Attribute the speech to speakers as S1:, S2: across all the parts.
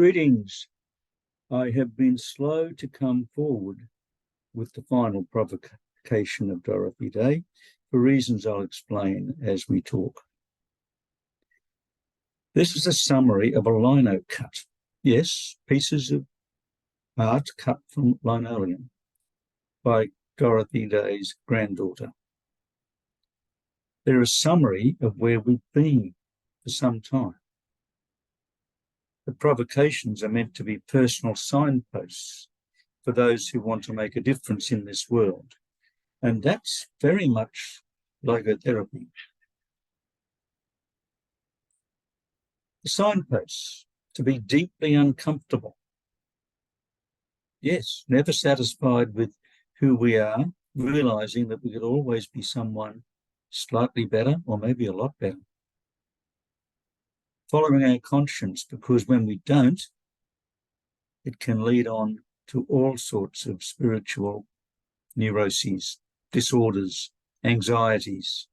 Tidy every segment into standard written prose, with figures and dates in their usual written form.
S1: Greetings. I have been slow to come forward with the final provocation of Dorothy Day for reasons I'll explain as we talk. This is a summary of a lino cut. Yes, pieces of art cut from linoleum by Dorothy Day's granddaughter. They're a summary of where we've been for some time. The provocations are meant to be personal signposts for those who want to make a difference in this world. And that's very much logotherapy. The signposts, to be deeply uncomfortable. Yes, never satisfied with who we are, realizing that we could always be someone slightly better or maybe a lot better. Following our conscience, because when we don't, it can lead on to all sorts of spiritual neuroses, disorders, anxieties.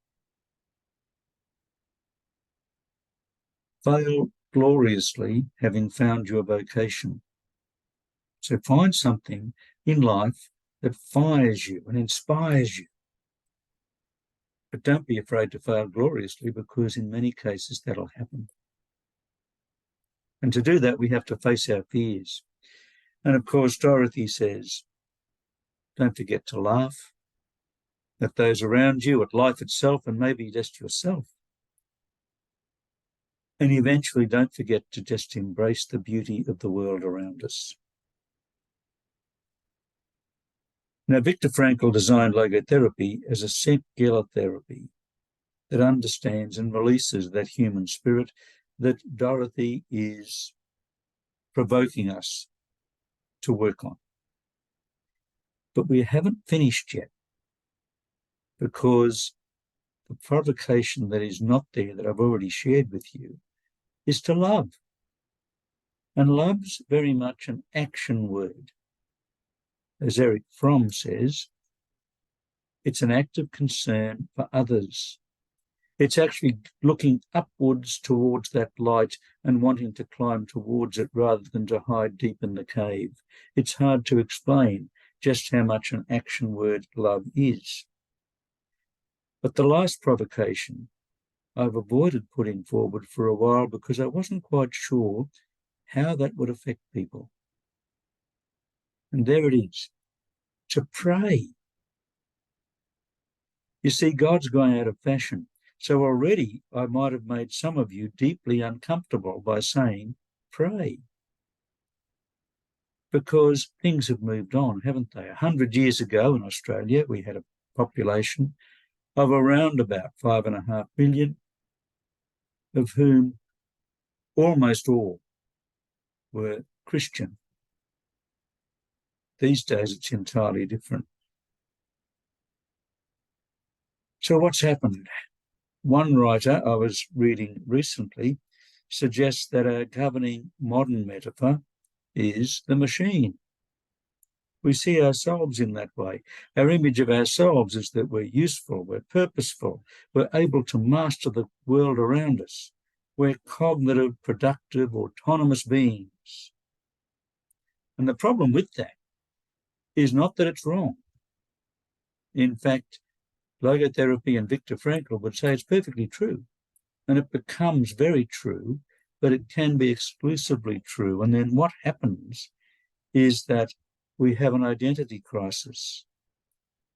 S1: Fail gloriously having found your vocation. So find something in life that fires you and inspires you. But don't be afraid to fail gloriously, because in many cases that'll happen. And to do that, we have to face our fears. And of course, Dorothy says, don't forget to laugh at those around you, at life itself, and maybe just yourself. And eventually don't forget to just embrace the beauty of the world around us. Now, Viktor Frankl designed logotherapy as a singular therapy that understands and releases that human spirit that Dorothy is provoking us to work on. But we haven't finished yet, because the provocation that is not there, that I've already shared with you, is to love. And love's very much an action word. As Erich Fromm says, it's an act of concern for others. It's actually looking upwards towards that light and wanting to climb towards it rather than to hide deep in the cave. It's hard to explain just how much an action word love is. But the last provocation I've avoided putting forward for a while because I wasn't quite sure how that would affect people. And there it is, to pray. You see, God's going out of fashion. So already I might have made some of you deeply uncomfortable by saying, pray. Because things have moved on, haven't they? 100 years ago in Australia, we had a population of around about 5.5 million, of whom almost all were Christian. These days, it's entirely different. So what's happened? One writer I was reading recently suggests that our governing modern metaphor is the machine. We see ourselves in that way. Our image of ourselves is that we're useful, we're purposeful, we're able to master the world around us. We're cognitive, productive, autonomous beings. And the problem with that is not that it's wrong. In fact, logotherapy and Viktor Frankl would say it's perfectly true. And it becomes very true, but it can be exclusively true. And then what happens is that we have an identity crisis.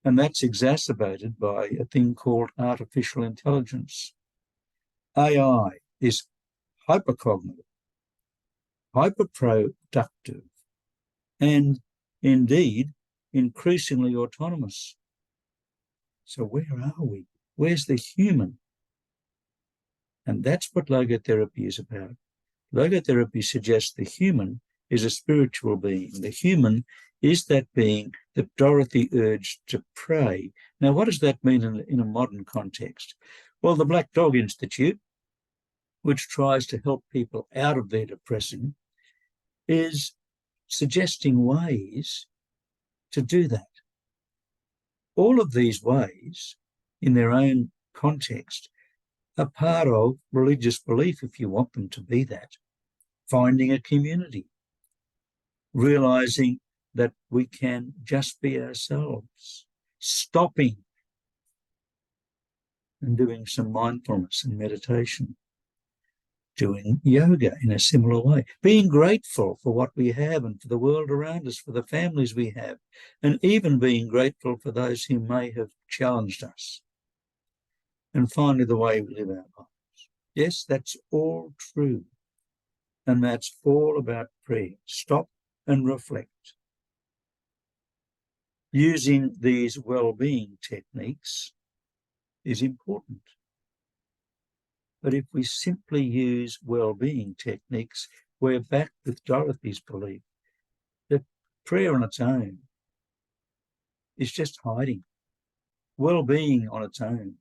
S1: And that's exacerbated by a thing called artificial intelligence. AI is hypercognitive, hyperproductive, and indeed increasingly autonomous. So where are we? Where's the human? And that's what logotherapy is about. Logotherapy suggests the human is a spiritual being. The human is that being that Dorothy urged to pray. Now, what does that mean in a modern context? Well, the Black Dog Institute, which tries to help people out of their depression, is suggesting ways to do that. All of these ways, in their own context, are part of religious belief, if you want them to be that. finding a community, realizing that we can just be ourselves, stopping and doing some mindfulness and meditation, doing yoga in a similar way, being grateful for what we have and for the world around us, for the families we have, and even being grateful for those who may have challenged us. And finally, the way we live our lives. Yes, that's all true. And that's all about prayer. Stop and reflect. Using these well-being techniques is important. But if we simply use well-being techniques, we're back with Dorothy's belief that prayer on its own is just hiding. Well-being on its own,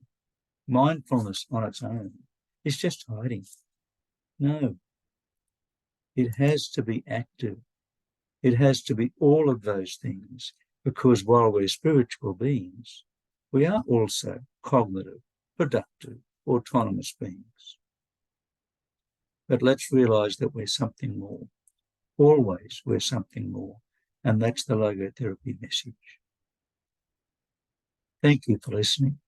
S1: mindfulness on its own, is just hiding. No, it has to be active. It has to be all of those things, because while we're spiritual beings, we are also cognitive, productive, autonomous beings. But let's realise that we're something more. Always we're something more. And that's the logotherapy message. Thank you for listening.